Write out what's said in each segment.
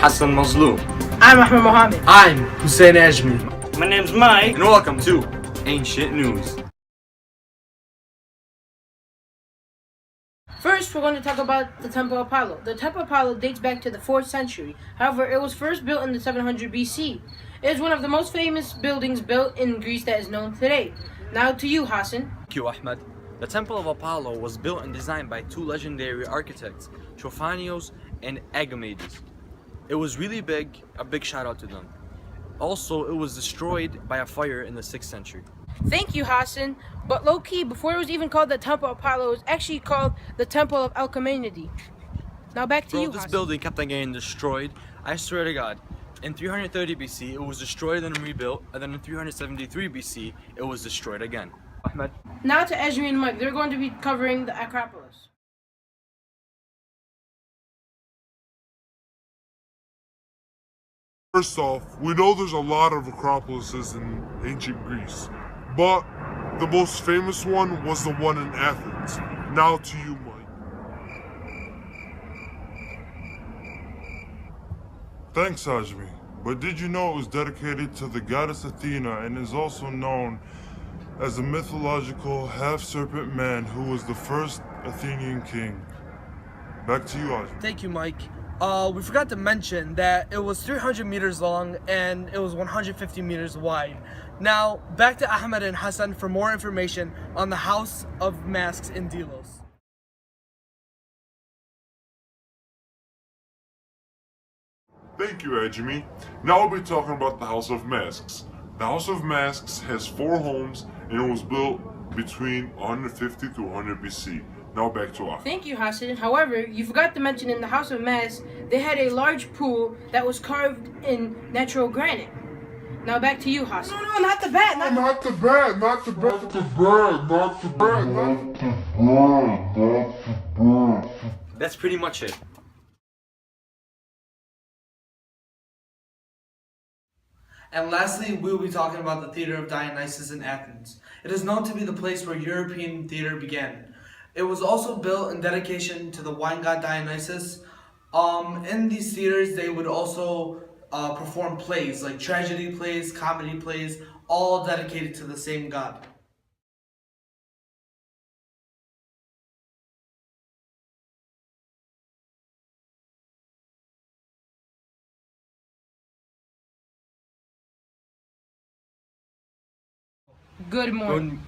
Hassan Mazloum. I'm Ahmed Mohammed. I'm Hussein Ajmi. My name's Mike. And welcome to Ancient News. First, we're going to talk about the Temple of Apollo. The Temple of Apollo dates back to the 4th century. However, it was first built in the 700 BC. It is one of the most famous buildings built in Greece that is known today. Now to you, Hassan. Thank you, Ahmed. The Temple of Apollo was built and designed by two legendary architects, Trophanios and Agamedes. It was really big, a big shout out to them. Also, it was destroyed by a fire in the 6th century. Thank you, Hassan. But low-key, before it was even called the Temple of Apollo, it was actually called the Temple of Alcmene. Now back to you, This Hassan. building kept on getting destroyed. I swear to God. In 330 BC, it was destroyed and rebuilt, and then in 373 BC, it was destroyed again. Ahmed. Now to Ezri and Mike. They're going to be covering the Acropolis. First off, we know there's a lot of acropolises in ancient Greece, but the most famous one was the one in Athens. Now to you, Mike. Thanks, Ajmi. But did you know it was dedicated to the goddess Athena and is also known as the mythological half-serpent man who was the first Athenian king? Back to you, Ajmi. Thank you, Mike. We forgot to mention that it was 300 meters long and it was 150 meters wide. Now, back to Ahmed and Hassan for more information on the House of Masks in Delos. Thank you, Ajmi. Now we'll be talking about the House of Masks. The House of Masks has 4 homes and it was built between 150 to 100 BC. Now back to Ahmed. Thank you, Hassan. However, you forgot to mention in the House of Masks, they had a large pool that was carved in natural granite. Now back to you, Hassan. No, not the bat. Not the bad, not the bad, not the bad, not the bad, not the bad. That's pretty much it. And lastly, we will be talking about the Theater of Dionysus in Athens. It is known to be the place where European theater began. It was also built in dedication to the wine god Dionysus. In these theaters, they would also perform plays, like tragedy plays, comedy plays, all dedicated to the same god. Good morning.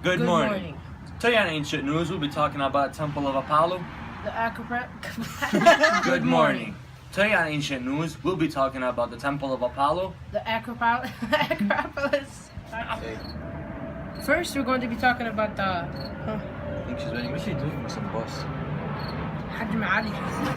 Good morning. Today on Ancient News, we'll be talking about Temple of Apollo. The Acropolis. Good morning. Today on Ancient News, we'll be talking about the Temple of Apollo. The Acropolis. First, we're going to be talking about the I think she's waiting. What's she doing with some bus? Hajj Ali.